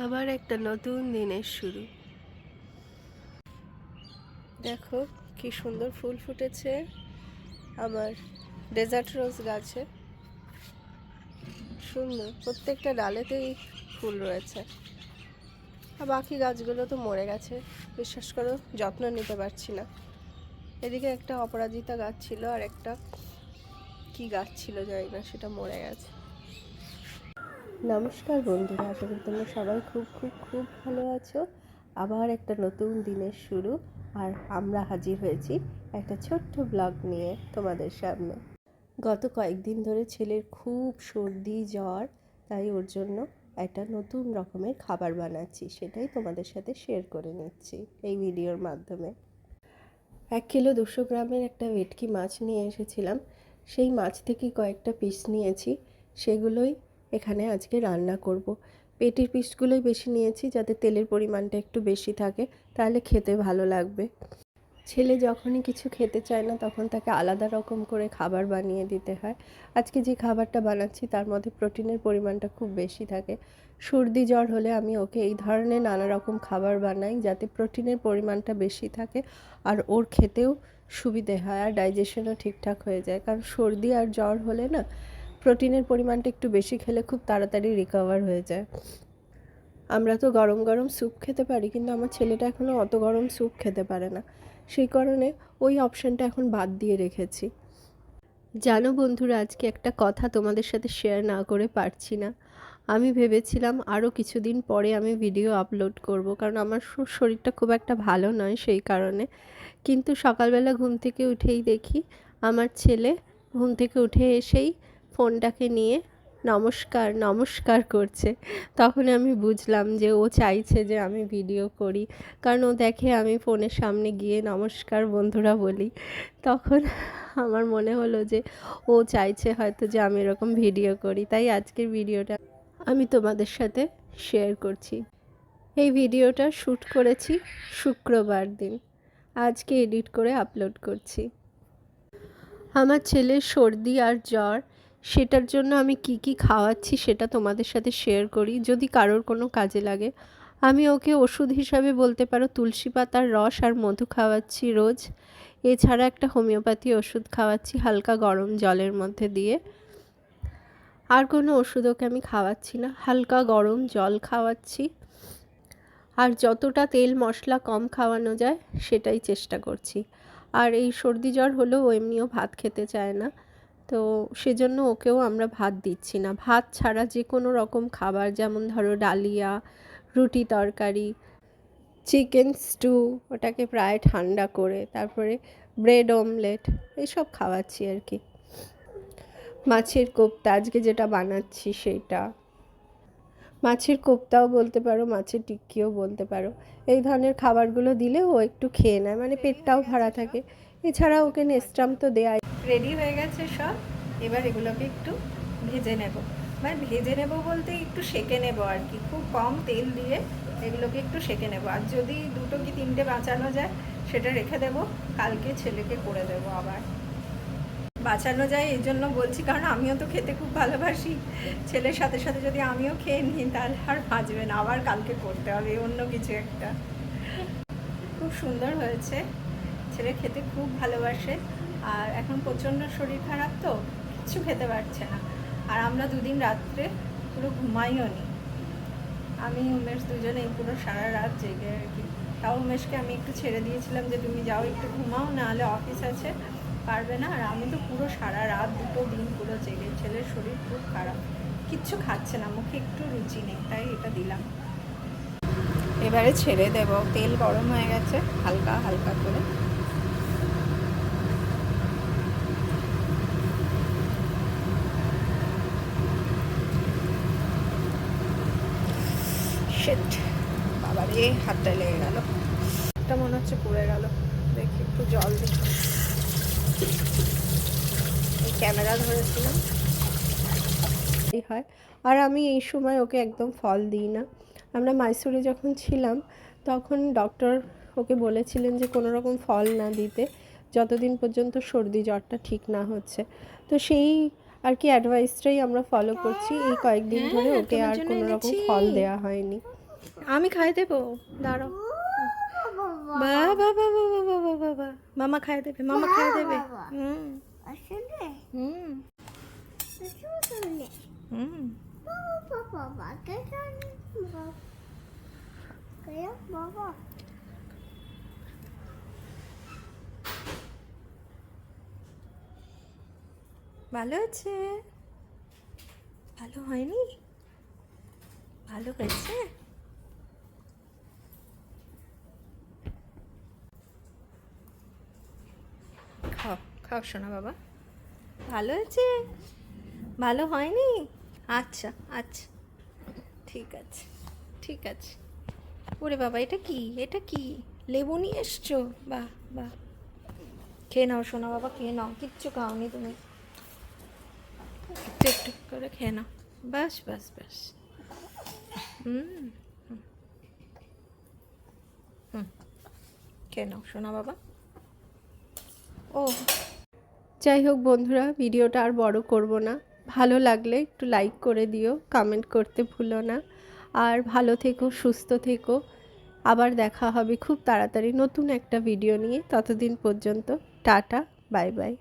আবার একটা নতুন দিনের শুরু। দেখো কি সুন্দর ফুল ফুটেছে আমার ডেজার্ট রোজ গাছে। সুন্দর, প্রত্যেকটা ডালেতেই ফুল রয়েছে। আর বাকি গাছগুলো তো মরে গেছে, বিশ্বাস করো, যত্ন নিতে পারছি না। এদিকে একটা অপরাজিতা গাছ ছিল, আর একটা কি গাছ ছিল জানি না, সেটা মরে গেছে। নমস্কার বন্ধুরা, আশা করি তোমরা সবাই খুব খুব খুব ভালো আছো। আবার একটা নতুন দিনের শুরু, আর আমরা হাজির হয়েছি একটা ছোট্ট ব্লগ নিয়ে তোমাদের সামনে। গত কয়েকদিন ধরে ছেলের খুব সর্দি জ্বর, তাই ওর জন্য একটা নতুন রকমের খাবার বানাচ্ছি, সেটাই তোমাদের সাথে শেয়ার করে নিচ্ছি এই ভিডিওর মাধ্যমে। 1 কিলো 200 গ্রামের একটা ভেটকি মাছ নিয়ে এসেছিলাম, সেই মাছ থেকে কয়েকটা পিস নিয়েছি, সেগুলোই এখানে আজকে রান্না করব। পেটির পিসগুলোই বেশি নিয়েছি, যাতে তেলের পরিমাণটা একটু বেশি থাকে, তাহলে খেতে ভালো লাগবে। ছেলে যখনই কিছু খেতে চায় না, তখন তাকে আলাদা রকম করে খাবার বানিয়ে দিতে হয়। আজকে যে খাবারটা বানাচ্ছি তার মধ্যে প্রোটিনের পরিমাণটা খুব বেশি থাকে। সর্দি জ্বর হলে আমি ওকে এই ধরনের নানা রকম খাবার বানাই, যাতে প্রোটিনের পরিমাণটা বেশি থাকে আর ওর খেতেও সুবিধে হয়, আর ডাইজেশনও ঠিকঠাক হয়ে যায়। কারণ সর্দি আর জ্বর হলে না, প্রোটিনের পরিমাণটা একটু বেশি খেলে খুব তাড়াতাড়ি রিকভার হয়ে যায়। আমরা তো গরম গরম স্যুপ খেতে পারি, কিন্তু আমার ছেলেটা এখনও অত গরম স্যুপ খেতে পারে না, সেই কারণে ওই অপশানটা এখন বাদ দিয়ে রেখেছি। জানো বন্ধুরা, আজকে একটা কথা তোমাদের সাথে শেয়ার না করে পারছি না। আমি ভেবেছিলাম আরও কিছুদিন পরে আমি ভিডিও আপলোড করব, কারণ আমার শরীরটা খুব একটা ভালো নয় সেই কারণে। কিন্তু সকালবেলা ঘুম থেকে উঠেই দেখি আমার ছেলে ঘুম থেকে উঠে এসেই ফোনটাকে নিয়ে নমস্কার নমস্কার করছে। তখন আমি বুঝলাম যে ও চাইছে যে আমি ভিডিও করি, কারণ ও দেখে আমি ফোনের সামনে গিয়ে নমস্কার বন্ধুরা বলি। তখন আমার মনে হলো যে ও চাইছে হয়তো যে আমি এরকম ভিডিও করি, তাই আজকের ভিডিওটা আমি তোমাদের সাথে শেয়ার করছি। এই ভিডিওটা শ্যুট করেছি শুক্রবার দিন, আজকে এডিট করে আপলোড করছি। আমার ছেলের সর্দি আর জ্বর, সেটার জন্য আমি কি কি খাওয়াচ্ছি সেটা তোমাদের সাথে শেয়ার করি, যদি কারোর কোনো কাজে লাগে। আমি ওকে ওষুধ হিসাবে বলতে পারো তুলসী পাতার রস আর মধু খাওয়াচ্ছি রোজ। এছাড়া একটা হোমিওপ্যাথি ওষুধ খাওয়াচ্ছি হালকা গরম জলের মধ্যে দিয়ে। আর কোনো ওষুধ ওকে আমি খাওয়াচ্ছি না, হালকা গরম জল খাওয়াচ্ছি। আর যতটা তেল মশলা কম খাওয়ানো যায় সেটাই চেষ্টা করছি। আর এই সর্দি জ্বর হলেও ও এমনিও ভাত খেতে চায় না, তো সেজন্য ওকেও আমরা ভাত দিচ্ছি না। ভাত ছাড়া যে কোনো রকম খাবার, যেমন ধরো ডালিয়া, রুটি তরকারি, চিকেন স্টু, ওটাকে প্রায় ঠান্ডা করে, তারপরে ব্রেড অমলেট, এসব খাওয়াচ্ছি আর কি। মাছের কোপ্তা আজকে যেটা বানাচ্ছি সেটা, মাছের কোপ্তাও বলতে পারো, মাছের টিক্কিও বলতে পারো। এই ধরনের খাবারগুলো দিলে ও একটু খেয়ে নেয়, মানে পেটটাও ভরা থাকে। এছাড়া ওকে নেস্টাম তো দেয়াই। রেডি হয়ে গেছে সব, এবার এগুলোকে একটু ভেজে নেব। মানে ভেজে নেব বলতে একটু সেঁকে নেব আর কি, খুব কম তেল দিয়ে এগুলোকে একটু সেঁকে নেব। আর যদি 2 কি 3টে বাঁচানো যায় সেটা রেখে দেব, কালকে ছেলেকে করে দেব। আবার বাঁচানো যায় এই জন্য বলছি, কারণ আমিও তো খেতে খুব ভালোবাসি। ছেলের সাথে সাথে যদি আমিও খেয়ে নিই তাহলে আর বাঁচবে না, আবার কালকে করতে হবে অন্য কিছু একটা। খুব সুন্দর হয়েছে, ছেলে খেতে খুব ভালোবাসে। আর এখন প্রচণ্ড শরীর খারাপ, তো কিছু খেতে পারছে না। আর আমরা 2 দিন রাত্রে পুরো ঘুমাইও নি, আমি উমেশ দুজনেই পুরো সারা রাত জেগে আর কি। তাও উমেশকে আমি একটু ছেড়ে দিয়েছিলাম যে তুমি যাও একটু ঘুমাও, নাহলে অফিস আছে, পারবে না। আর আমি তো পুরো সারা রাত 2 দিন পুরো জেগে। ছেলের শরীর খুব খারাপ, কিচ্ছু খাচ্ছে না, মুখে একটু রুচি নেই, তাই এটা দিলাম। এবারে ছেড়ে দেব, তেল গরম হয়ে গেছে, হালকা হালকা করে। শিট, বাবারে হাতটা লেগে গেল, এটা মনে হচ্ছে পুড়ে গেল। দেখি একটু জল দিই। এই ক্যামেরা ধরেছিলাম হয়। আর আমি এই সময় ওকে একদম ফল দিই না। আমরা মাইসোরে যখন ছিলাম তখন ডক্টর ওকে বলেছিলেন যে কোনো রকম ফল না দিতে, যতদিন পর্যন্ত সর্দি জ্বরটা ঠিক না হচ্ছে। তো সেই আর কি অ্যাডভাইসটাই আমরা ফলো করছি। এই কয়েকদিন ধরে ওকে আর কোনো রকম ফল দেওয়া হয়নি। আমি খাই দেবো, দাঁড়াও। বাবা বাবা বাবা বাবা বাবা, মামা খাই দেবে, মামা খাই দেবে। হুম হুম হুম। ভালো আছে? ভালো হয়নি? ভালো হয়েছে? খাও খাও শোনা বাবা। ভালো হয়েছে? ভালো হয়নি? আচ্ছা আচ্ছা, ঠিক আছে ঠিক আছে। ওরে বাবা, এটা কি, এটা কি? লেবু নিয়ে এসছো? বাহ বাহ। খেয়ে নাও শোনা বাবা, খেয়ে নাও, কিচ্ছু খাওনি তুমি, একটু একটু করে খেয়ে নাও। বাস বাস বাস। হুম হুম হুম, খেয়ে নাও শোনা বাবা। ও, যাই হোক বন্ধুরা, ভিডিওটা আর বড় করব না। ভালো লাগলে একটু লাইক করে দিও, কমেন্ট করতে ভুলো না। আর ভালো থেকো, সুস্থ থেকো। আবার দেখা হবে খুব তাড়াতাড়ি নতুন একটা ভিডিও নিয়ে। ততদিন পর্যন্ত টাটা, বাই বাই।